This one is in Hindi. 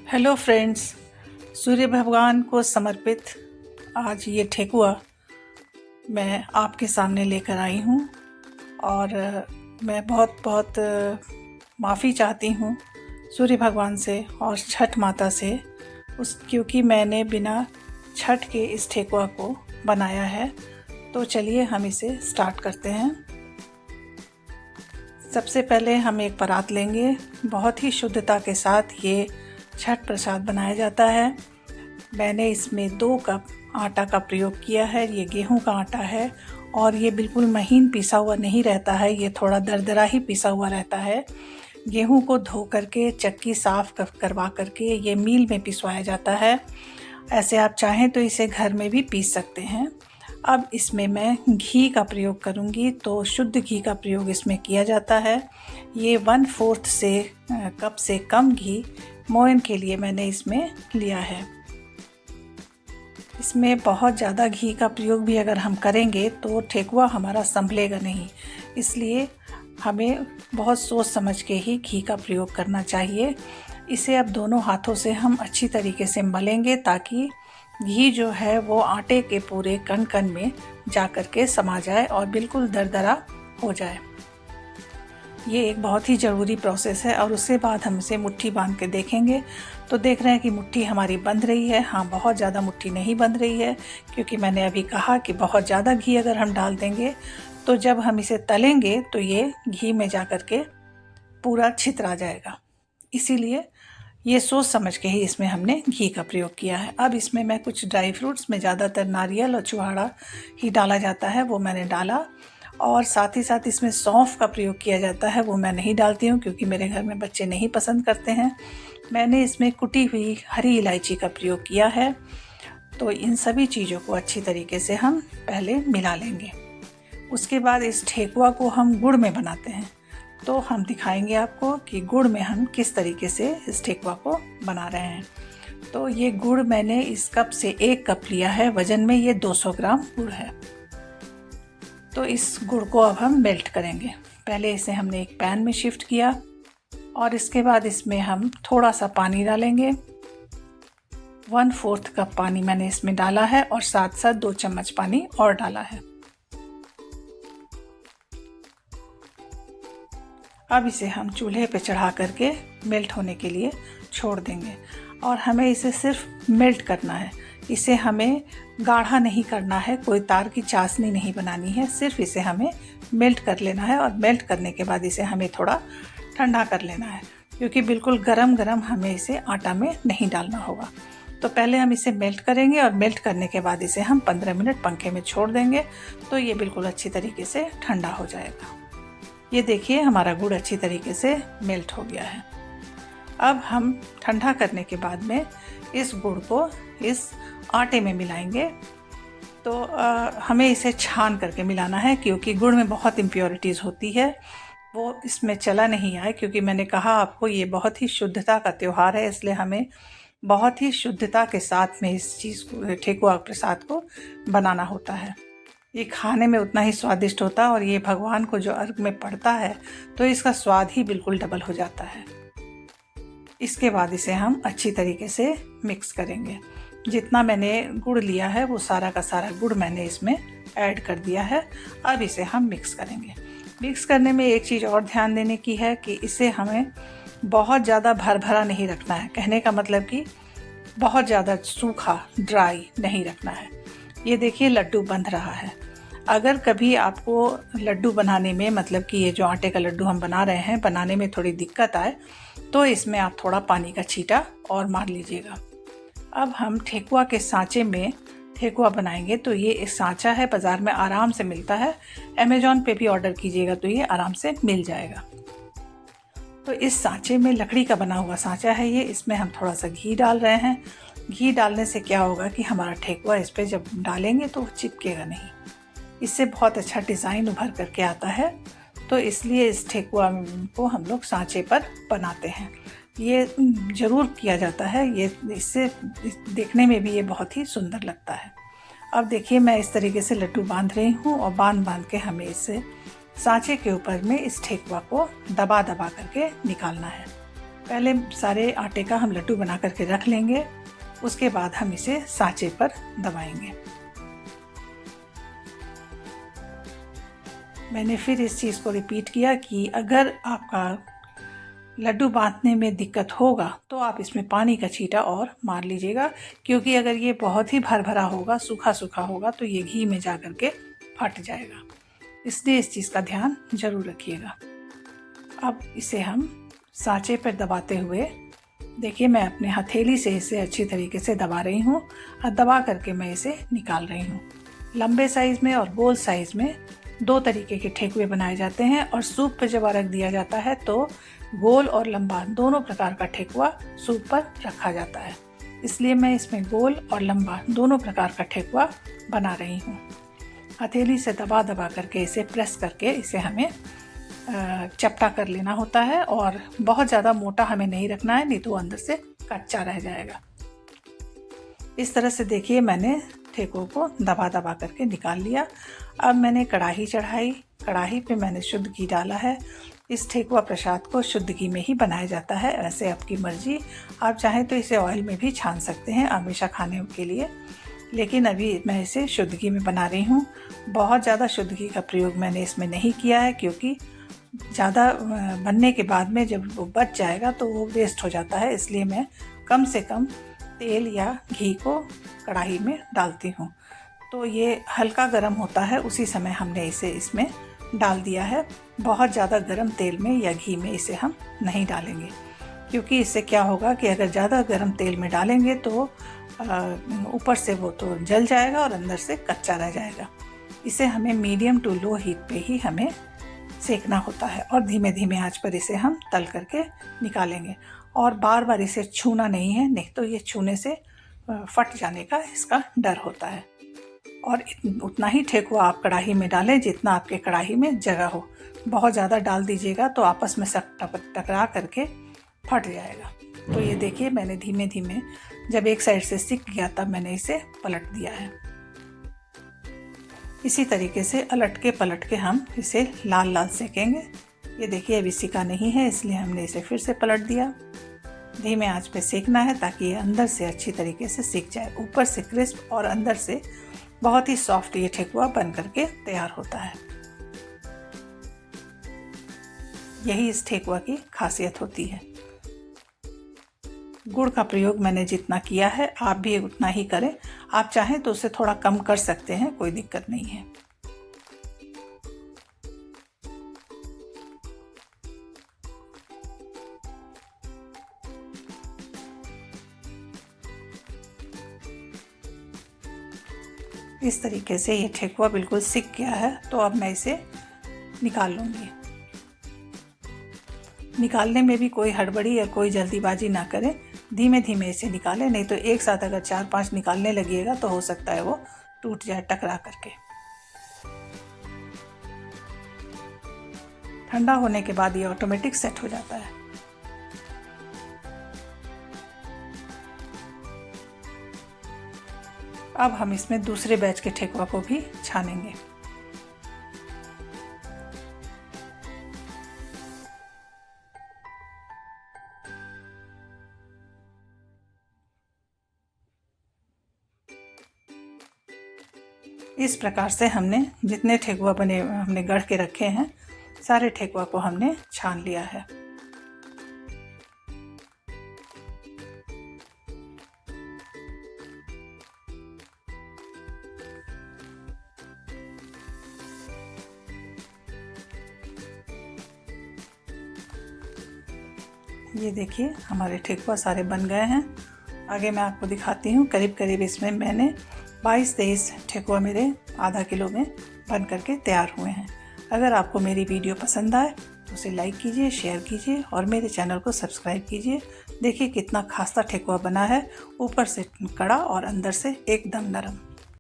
हेलो फ्रेंड्स, सूर्य भगवान को समर्पित आज ये ठेकुआ मैं आपके सामने लेकर आई हूँ। और मैं बहुत बहुत माफ़ी चाहती हूँ सूर्य भगवान से और छठ माता से क्योंकि मैंने बिना छठ के इस ठेकुआ को बनाया है। तो चलिए हम इसे स्टार्ट करते हैं। सबसे पहले हम एक परात लेंगे। बहुत ही शुद्धता के साथ ये छठ प्रसाद बनाया जाता है। मैंने इसमें 2 कप आटा का प्रयोग किया है। ये गेहूं का आटा है और ये बिल्कुल महीन पिसा हुआ नहीं रहता है, ये थोड़ा दरदरा ही पिसा हुआ रहता है। गेहूं को धो करके चक्की साफ करवा करके ये मील में पिसवाया जाता है। ऐसे आप चाहें तो इसे घर में भी पीस सकते हैं। अब इसमें मैं घी का प्रयोग करूंगी, तो शुद्ध घी का प्रयोग इसमें किया जाता है। ये 1/4 कप से कम घी मोयन के लिए मैंने इसमें लिया है। इसमें बहुत ज़्यादा घी का प्रयोग भी अगर हम करेंगे तो ठेकुआ हमारा संभलेगा नहीं, इसलिए हमें बहुत सोच समझ के ही घी का प्रयोग करना चाहिए। इसे अब दोनों हाथों से हम अच्छी तरीके से मलेंगे ताकि घी जो है वो आटे के पूरे कण कण में जा कर के समा जाए और बिल्कुल दरदरा हो जाए। ये एक बहुत ही ज़रूरी प्रोसेस है। और उसके बाद हम इसे मुट्ठी बांध के देखेंगे तो देख रहे हैं कि मुट्ठी हमारी बंध रही है। हाँ, बहुत ज़्यादा मुट्ठी नहीं बंध रही है, क्योंकि मैंने अभी कहा कि बहुत ज़्यादा घी अगर हम डाल देंगे तो जब हम इसे तलेंगे तो ये घी में जा कर के पूरा छितरा जाएगा। इसीलिए ये सोच समझ के ही इसमें हमने घी का प्रयोग किया है। अब इसमें मैं कुछ ड्राई फ्रूट्स में ज़्यादातर नारियल और छुहाड़ा ही डाला जाता है, वो मैंने डाला। और साथ ही साथ इसमें सौंफ का प्रयोग किया जाता है, वो मैं नहीं डालती हूँ क्योंकि मेरे घर में बच्चे नहीं पसंद करते हैं। मैंने इसमें कुटी हुई हरी इलायची का प्रयोग किया है। तो इन सभी चीज़ों को अच्छी तरीके से हम पहले मिला लेंगे। उसके बाद इस ठेकुआ को हम गुड़ में बनाते हैं, तो हम दिखाएंगे आपको कि गुड़ में हम किस तरीके से इस ठेकुआ को बना रहे हैं। तो ये गुड़ मैंने इस कप से 1 कप लिया है, वज़न में ये 200 ग्राम गुड़ है। तो इस गुड़ को अब हम मेल्ट करेंगे। पहले इसे हमने एक पैन में शिफ्ट किया और इसके बाद इसमें हम थोड़ा सा पानी डालेंगे। 1/4 कप पानी मैंने इसमें डाला है और साथ साथ 2 चम्मच पानी और डाला है। अब इसे हम चूल्हे पे चढ़ा करके मेल्ट होने के लिए छोड़ देंगे। और हमें इसे सिर्फ मेल्ट करना है, इसे हमें गाढ़ा नहीं करना है, कोई तार की चाशनी नहीं बनानी है, सिर्फ इसे हमें मेल्ट कर लेना है। और मेल्ट करने के बाद इसे हमें थोड़ा ठंडा कर लेना है, क्योंकि बिल्कुल गरम गरम हमें इसे आटा में नहीं डालना होगा। तो पहले हम इसे मेल्ट करेंगे और मेल्ट करने के बाद इसे हम 15 मिनट पंखे में छोड़ देंगे, तो ये बिल्कुल अच्छी तरीके से ठंडा हो जाएगा। ये देखिए हमारा गुड़ अच्छी तरीके से मेल्ट हो गया है। अब हम ठंडा करने के बाद में इस गुड़ को इस आटे में मिलाएंगे। तो हमें इसे छान करके मिलाना है, क्योंकि गुड़ में बहुत इम्प्योरिटीज़ होती है, वो इसमें चला नहीं आए। क्योंकि मैंने कहा आपको ये बहुत ही शुद्धता का त्यौहार है, इसलिए हमें बहुत ही शुद्धता के साथ में इस चीज़ को, ठेकुआ प्रसाद को बनाना होता है। ये खाने में उतना ही स्वादिष्ट होता है और ये भगवान को जो अर्घ में पड़ता है तो इसका स्वाद ही बिल्कुल डबल हो जाता है। इसके बाद इसे हम अच्छी तरीके से मिक्स करेंगे। जितना मैंने गुड़ लिया है वो सारा का सारा गुड़ मैंने इसमें ऐड कर दिया है। अब इसे हम मिक्स करेंगे। मिक्स करने में एक चीज़ और ध्यान देने की है कि इसे हमें बहुत ज़्यादा भरभरा नहीं रखना है। कहने का मतलब कि बहुत ज़्यादा सूखा ड्राई नहीं रखना है। ये देखिए लड्डू बंध रहा है। अगर कभी आपको लड्डू बनाने में, मतलब कि ये जो आटे का लड्डू हम बना रहे हैं, बनाने में थोड़ी दिक्कत आए तो इसमें आप थोड़ा पानी का छींटा और मार लीजिएगा। अब हम ठेकुआ के सांचे में ठेकुआ बनाएंगे। तो ये एक सांचा है, बाज़ार में आराम से मिलता है, अमेज़ॉन पे भी ऑर्डर कीजिएगा तो ये आराम से मिल जाएगा। तो इस सांचे में, लकड़ी का बना हुआ सांचा है ये, इसमें हम थोड़ा सा घी डाल रहे हैं। घी डालने से क्या होगा कि हमारा ठेकुआ इस पर जब डालेंगे तो चिपकेगा नहीं, इससे बहुत अच्छा डिज़ाइन उभर करके आता है। तो इसलिए इस ठेकुआ को हम लोग सांचे पर बनाते हैं। ये ज़रूर किया जाता है, ये इससे देखने में भी ये बहुत ही सुंदर लगता है। अब देखिए मैं इस तरीके से लड्डू बांध रही हूँ और बांध के हमें इसे सांचे के ऊपर में इस ठेकुआ को दबा करके निकालना है। पहले सारे आटे का हम लड्डू बना करके रख लेंगे, उसके बाद हम इसे सांचे पर दबाएंगे। मैंने फिर इस चीज़ को रिपीट किया कि अगर आपका लड्डू बांधने में दिक्कत होगा तो आप इसमें पानी का छींटा और मार लीजिएगा, क्योंकि अगर ये बहुत ही भर भरा होगा, सूखा सूखा होगा, तो ये घी में जा कर के फट जाएगा। इसलिए इस चीज़ का ध्यान जरूर रखिएगा। अब इसे हम सांचे पर दबाते हुए, देखिए मैं अपने हथेली से इसे अच्छी तरीके से दबा रही हूँ और दबा करके मैं इसे निकाल रही हूँ। लंबे साइज़ में और गोल साइज़ में 2 तरीके के ठेकुए बनाए जाते हैं, और सूप पर जब रख दिया जाता है तो गोल और लंबा दोनों प्रकार का ठेकुआ सूप पर रखा जाता है। इसलिए मैं इसमें गोल और लंबा दोनों प्रकार का ठेकुआ बना रही हूँ। हथेली से दबा दबा करके इसे प्रेस करके इसे हमें चपटा कर लेना होता है, और बहुत ज़्यादा मोटा हमें नहीं रखना है, नहीं तो अंदर से कच्चा रह जाएगा। इस तरह से देखिए मैंने ठेकुओं को दबा दबा करके निकाल लिया। अब मैंने कढ़ाई चढ़ाई, कढ़ाई पे मैंने शुद्ध घी डाला है। इस ठेकुआ प्रसाद को शुद्ध घी में ही बनाया जाता है, वैसे आपकी मर्जी, आप चाहें तो इसे ऑयल में भी छान सकते हैं हमेशा खाने के लिए, लेकिन अभी मैं इसे शुद्ध घी में बना रही हूँ। बहुत ज़्यादा शुद्ध घी का प्रयोग मैंने इसमें नहीं किया है, क्योंकि ज़्यादा बनने के बाद में जब वो बच जाएगा तो वो वेस्ट हो जाता है। इसलिए मैं कम से कम तेल या घी को कढ़ाई में डालती हूँ। तो ये हल्का गर्म होता है, उसी समय हमने इसे इसमें डाल दिया है। बहुत ज़्यादा गर्म तेल में या घी में इसे हम नहीं डालेंगे, क्योंकि इससे क्या होगा कि अगर ज़्यादा गर्म तेल में डालेंगे तो ऊपर से वो तो जल जाएगा और अंदर से कच्चा रह जाएगा। इसे हमें मीडियम टू लो हीट पे ही हमें सेकना होता है, और धीमे धीमे आंच पर इसे हम तल करके निकालेंगे। और बार बार इसे छूना नहीं है, नहीं तो ये छूने से फट जाने का इसका डर होता है। और उतना ही ठेकुआ आप कढ़ाई में डालें जितना आपके कढ़ाई में जगह हो। बहुत ज़्यादा डाल दीजिएगा तो आपस में सब टकरा करके फट जाएगा। तो ये देखिए मैंने धीमे धीमे जब एक साइड से सिक गया तब मैंने इसे पलट दिया है। इसी तरीके से पलट के हम इसे लाल लाल सेकेंगे। ये देखिए अभी सिका नहीं है, इसलिए हमने इसे फिर से पलट दिया। धीमे आंच पे सेकना है ताकि ये अंदर से अच्छी तरीके से सिक जाए, ऊपर से क्रिस्प और अंदर से बहुत ही सॉफ्ट ये ठेकुआ बन करके तैयार होता है। यही इस ठेकुआ की खासियत होती है। गुड़ का प्रयोग मैंने जितना किया है आप भी उतना ही करें। आप चाहें तो उसे थोड़ा कम कर सकते हैं, कोई दिक्कत नहीं है। इस तरीके से ये ठेकुआ बिल्कुल सिक गया है, तो अब मैं इसे निकाल लूँगी। निकालने में भी कोई हड़बड़ी या कोई जल्दीबाजी ना करें, धीमे धीमे इसे निकालें, नहीं तो एक साथ अगर 4-5 निकालने लगिएगा तो हो सकता है वो टूट जाए टकरा करके। ठंडा होने के बाद ये ऑटोमेटिक सेट हो जाता है। अब हम इसमें दूसरे बैच के ठेकुआ को भी छानेंगे। इस प्रकार से हमने जितने ठेकुआ हमने गढ़ के रखे हैं, सारे ठेकुआ को हमने छान लिया है। ये देखिए हमारे ठेकुआ सारे बन गए हैं। आगे मैं आपको दिखाती हूँ। करीब करीब इसमें मैंने 22-23 ठेकुआ मेरे आधा किलो में बन करके तैयार हुए हैं। अगर आपको मेरी वीडियो पसंद आए तो उसे लाइक कीजिए, शेयर कीजिए और मेरे चैनल को सब्सक्राइब कीजिए। देखिए कितना खासा ठेकुआ बना है, ऊपर से कड़ा और अंदर से एकदम नरम।